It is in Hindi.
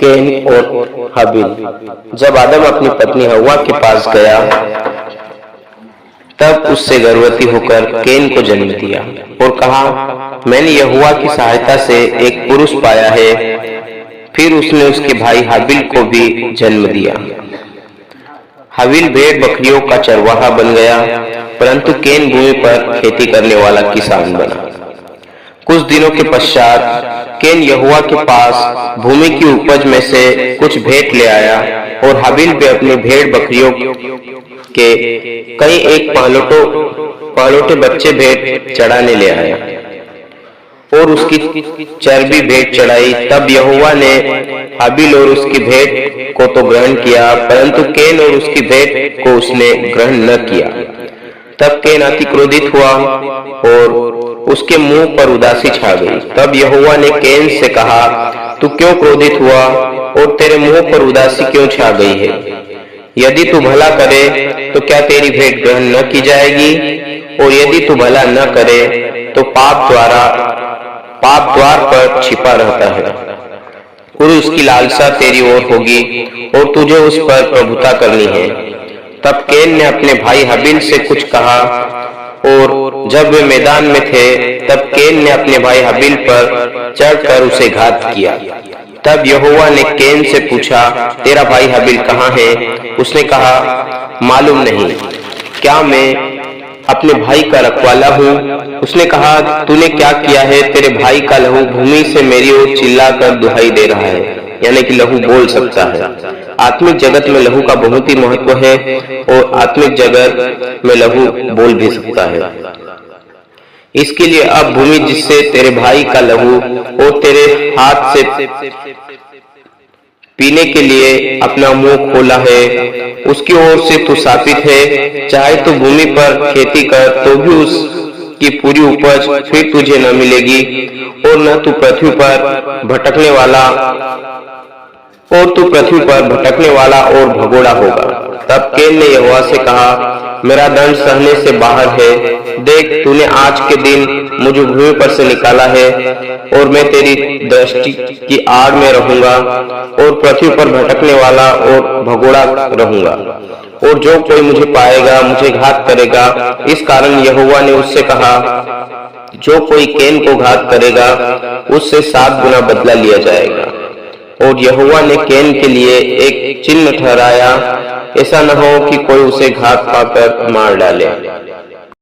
कैन और हाबिल। जब आदम अपनी पत्नी हव्वा के पास गया तब उससे गर्भवती होकर कैन को जन्म दिया और कहा, मैंने यहोवा की सहायता से एक पुरुष पाया है। फिर उसने उसके भाई हाबिल को भी जन्म दिया। हाबिल भेड़ बकरियों का चरवाहा बन गया, परंतु कैन भूमि पर खेती करने वाला किसान बना। कुछ दिनों के पश्चात कैन यहोवा के पास भूमि की उपज में से कुछ भेंट ले आया और हाबिल भी अपने भेड़ बकरियों के कई एक पालोटे बच्चे भेंट चढ़ाने ले आया और उसकी चर्बी भेंट चढ़ाई। तब यहोवा ने हाबिल और उसकी भेंट को तो ग्रहण किया, परंतु कैन और उसकी भेंट को उसने ग्रहण न किया। तब कैन अति क्रोधित हुआ और उसके मुंह पर उदासी छा गई। तब यहोवा ने कैन से कहा, तू क्यों क्रोधित हुआ और तेरे मुंह पर उदासी क्यों छा गई है? यदि तू भला करे तो क्या तेरी भेंट ग्रहण न की जाएगी? और यदि तू भला न करे तो पाप द्वार पर छिपा रहता है और उसकी लालसा तेरी ओर होगी और तुझे उस पर प्रभुता करनी है। तब कैन ने अपने भाई हाबिल से कुछ कहा और जब वे मैदान में थे तब कैन ने अपने भाई हाबिल पर चढ़कर उसे घात किया। तब यहोवा ने कैन से पूछा, तेरा भाई हाबिल कहाँ है? उसने कहा, मालूम नहीं, क्या मैं अपने भाई का रखवाला हूँ? उसने कहा, तूने क्या किया है? तेरे भाई का लहू भूमि से मेरी ओर चिल्लाकर दुहाई दे रहा है। यानी कि लहू बोल सकता है। आत्मिक जगत में लहू का बहुत ही महत्व है और आत्मिक जगत में लहू बोल भी सकता है। इसके लिए अब भूमि जिससे तेरे भाई का लहू और तेरे हाथ से पीने के लिए अपना मुंह खोला है, उसकी ओर से तू शापित है। चाहे तू भूमि पर खेती कर तो भी उसकी पूरी उपज फिर तुझे न मिलेगी और न तू पृथ्वी पर भटकने वाला और भगोड़ा होगा। तब कैन ने यहोवा से कहा, मेरा दंड सहने से बाहर है। देख, तूने आज के दिन मुझे भूमि पर से निकाला है और मैं तेरी दृष्टि की आड़ में रहूंगा और पृथ्वी पर भटकने वाला और भगोड़ा रहूंगा और जो कोई मुझे पाएगा मुझे घात करेगा। इस कारण यहोवा ने उससे कहा, जो कोई कैन को घात करेगा उससे 7 गुना बदला लिया जाएगा। और यहोवा ने कैन के लिए एक चिन्ह ठहराया, ऐसा न हो कि कोई उसे घात पाकर मार डाले।